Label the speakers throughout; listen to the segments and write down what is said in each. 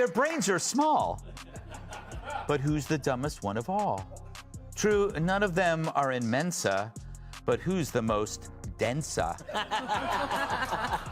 Speaker 1: Their brains are small. But who's the dumbest one of all? True, none of them are in Mensa, but who's the most densa?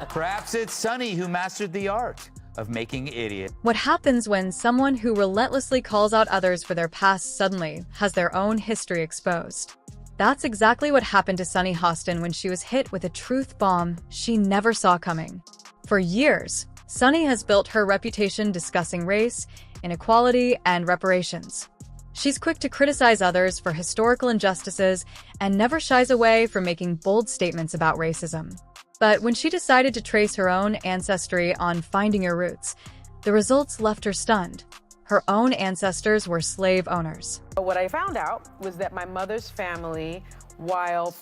Speaker 1: Perhaps it's Sunny who mastered the art of making idiots.
Speaker 2: What happens when someone who relentlessly calls out others for their past suddenly has their own history exposed? That's exactly what happened to Sunny Hostin when she was hit with a truth bomb she never saw coming. For years, Sunny has built her reputation discussing race, inequality, and reparations. She's quick to criticize others for historical injustices and never shies away from making bold statements about racism. But when she decided to trace her own ancestry on Finding Your Roots, the results left her stunned. Her own ancestors were slave owners.
Speaker 3: What I found out was that my mother's family, while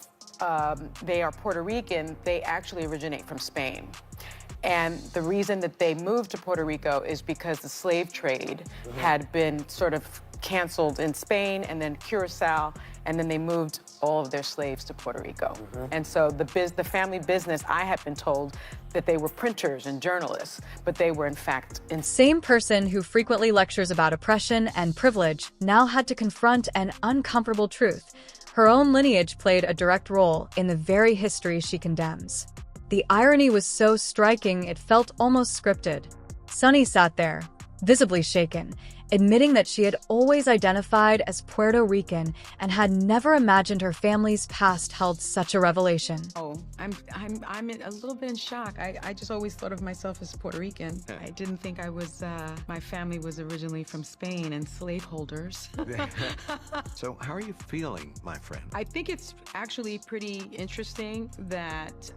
Speaker 3: they are Puerto Rican, they actually originate from Spain. And the reason that they moved to Puerto Rico is because the slave trade had been sort of canceled in Spain and then Curacao, and then they moved all of their slaves to Puerto Rico. And so the family business, I had been told that they were printers and journalists, but they were in fact
Speaker 2: Same person who frequently lectures about oppression and privilege now had to confront an uncomfortable truth. Her own lineage played a direct role in the very history she condemns. The irony was so striking it felt almost scripted. Sunny sat there, visibly shaken, admitting that she had always identified as Puerto Rican and had never imagined her family's past held such a revelation.
Speaker 3: Oh, I'm a little bit in shock. I just always thought of myself as Puerto Rican. I didn't think I was, my family was originally from Spain and slaveholders.
Speaker 4: So how are you feeling, my friend?
Speaker 3: I think it's actually pretty interesting that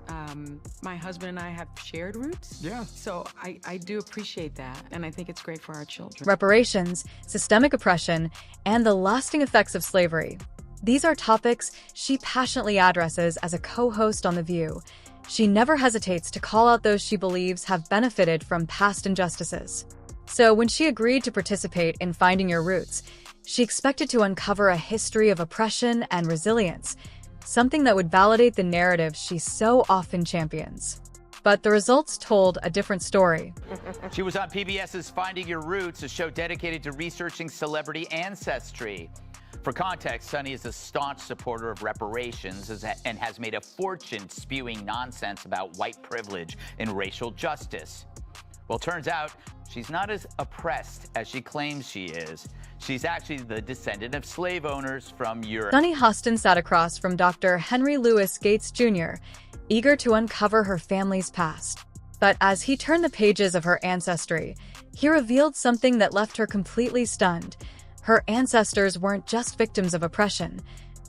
Speaker 3: my husband and I have shared roots.
Speaker 4: Yeah.
Speaker 3: So I do appreciate that, and I think it's great for our children.
Speaker 2: Reparations, systemic oppression, and the lasting effects of slavery. These are topics she passionately addresses as a co-host on The View. She never hesitates to call out those she believes have benefited from past injustices. So when she agreed to participate in Finding Your Roots, she expected to uncover a history of oppression and resilience, something that would validate the narrative she so often champions. But the results told a different story.
Speaker 1: She was on PBS's Finding Your Roots, a show dedicated to researching celebrity ancestry. For context, Sunny is a staunch supporter of reparations and has made a fortune spewing nonsense about white privilege and racial justice. Well, turns out she's not as oppressed as she claims she is. She's actually the descendant of slave owners from Europe.
Speaker 2: Sunny Hostin sat across from Dr. Henry Louis Gates Jr., eager to uncover her family's past. But as he turned the pages of her ancestry, he revealed something that left her completely stunned. Her ancestors weren't just victims of oppression,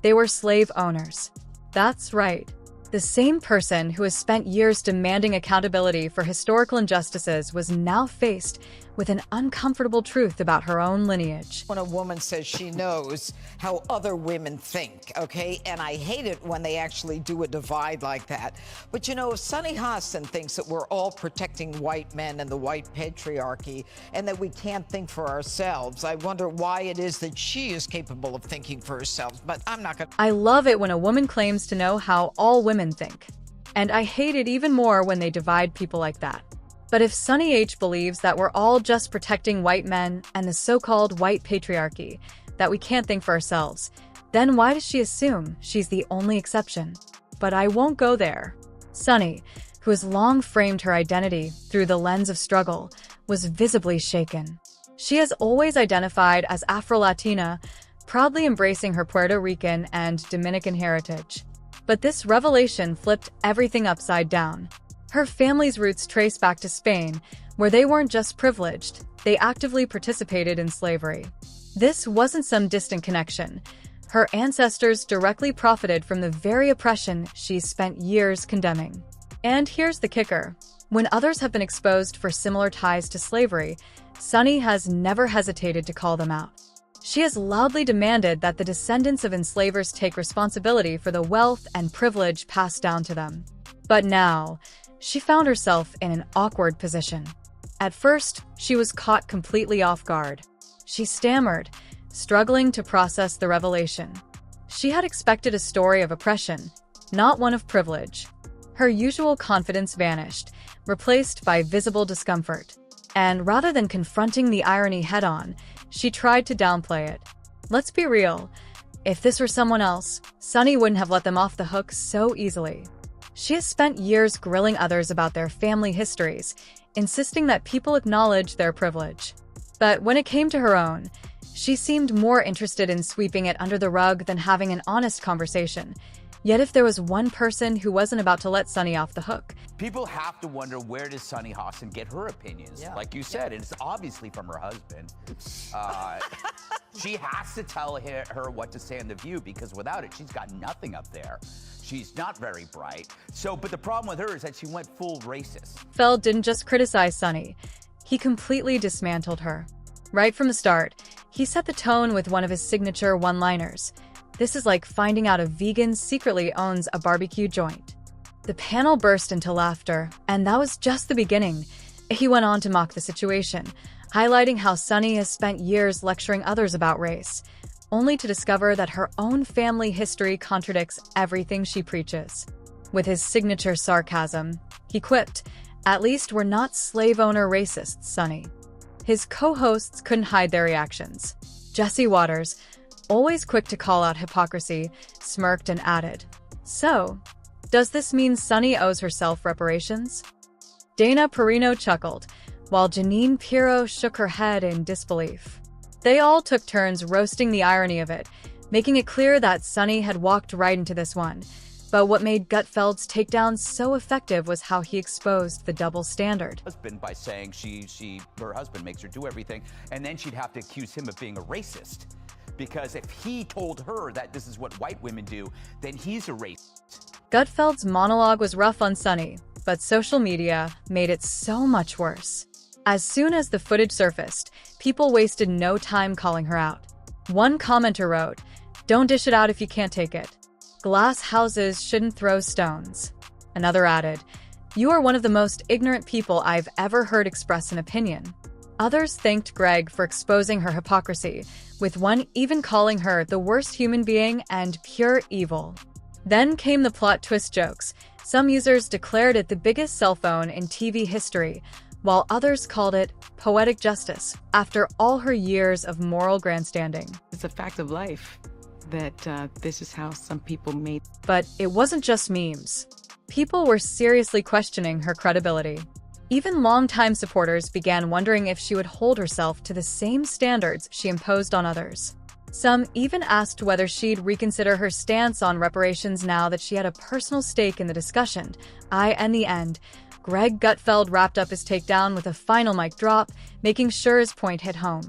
Speaker 2: they were slave owners. That's right. The same person who has spent years demanding accountability for historical injustices was now faced with an uncomfortable truth about her own lineage.
Speaker 5: When a woman says she knows how other women think, okay? And I hate it when they actually do a divide like that. But you know, if Sunny Hostin thinks that we're all protecting white men and the white patriarchy and that we can't think for ourselves, I wonder why it is that she is capable of thinking for herself. But I'm not gonna...
Speaker 2: I love it when a woman claims to know how all women think. And I hate it even more when they divide people like that. But if Sunny H believes that we're all just protecting white men and the so-called white patriarchy, that we can't think for ourselves, then why does she assume she's the only exception? But I won't go there. Sunny, who has long framed her identity through the lens of struggle, was visibly shaken. She has always identified as Afro-Latina, proudly embracing her Puerto Rican and Dominican heritage. But this revelation flipped everything upside down. Her family's roots trace back to Spain, where they weren't just privileged, they actively participated in slavery. This wasn't some distant connection. Her ancestors directly profited from the very oppression she's spent years condemning. And here's the kicker. When others have been exposed for similar ties to slavery, Sunny has never hesitated to call them out. She has loudly demanded that the descendants of enslavers take responsibility for the wealth and privilege passed down to them. But now, she found herself in an awkward position. At first, she was caught completely off guard. She stammered, struggling to process the revelation. She had expected a story of oppression, not one of privilege. Her usual confidence vanished, replaced by visible discomfort. And rather than confronting the irony head-on, she tried to downplay it. Let's be real. If this were someone else, Sunny wouldn't have let them off the hook so easily. She has spent years grilling others about their family histories, insisting that people acknowledge their privilege. But when it came to her own, she seemed more interested in sweeping it under the rug than having an honest conversation. Yet if there was one person who wasn't about to let Sunny off the hook,
Speaker 1: People have to wonder, where does Sunny Hostin get her opinions? Like you said, and it's obviously from her husband. She has to tell her what to say on The View, because without it, she's got nothing up there. She's not very bright. But the problem with her is that she went full racist.
Speaker 2: Gutfeld didn't just criticize Sunny. He completely dismantled her. Right from the start, he set the tone with one of his signature one-liners. This is like finding out a vegan secretly owns a barbecue joint. The panel burst into laughter, and that was just the beginning. He went on to mock the situation, highlighting how Sunny has spent years lecturing others about race, only to discover that her own family history contradicts everything she preaches. With his signature sarcasm, he quipped, "At least we're not slave owner racists, Sunny." His co-hosts couldn't hide their reactions. Jesse Waters, always quick to call out hypocrisy, smirked and added, "So, does this mean Sunny owes herself reparations?" Dana Perino chuckled, while Janine Pirro shook her head in disbelief. They all took turns roasting the irony of it, making it clear that Sunny had walked right into this one. But what made Gutfeld's takedown so effective was how he exposed the double standard.
Speaker 1: By saying her husband makes her do everything, and then she'd have to accuse him of being a racist. Because if he told her that this is what white women do, then he's a racist.
Speaker 2: Gutfeld's monologue was rough on Sunny, but social media made it so much worse. As soon as the footage surfaced, people wasted no time calling her out. One commenter wrote, "Don't dish it out if you can't take it. Glass houses shouldn't throw stones." Another added, "You are one of the most ignorant people I've ever heard express an opinion." Others thanked Greg for exposing her hypocrisy, with one even calling her the worst human being and pure evil. Then came the plot twist jokes. Some users declared it the biggest cell phone in TV history, while others called it poetic justice after all her years of moral grandstanding.
Speaker 3: It's a fact of life that this is how some people made.
Speaker 2: But it wasn't just memes. People were seriously questioning her credibility. Even longtime supporters began wondering if she would hold herself to the same standards she imposed on others. Some even asked whether she'd reconsider her stance on reparations now that she had a personal stake in the discussion. In the end, Greg Gutfeld wrapped up his takedown with a final mic drop, making sure his point hit home.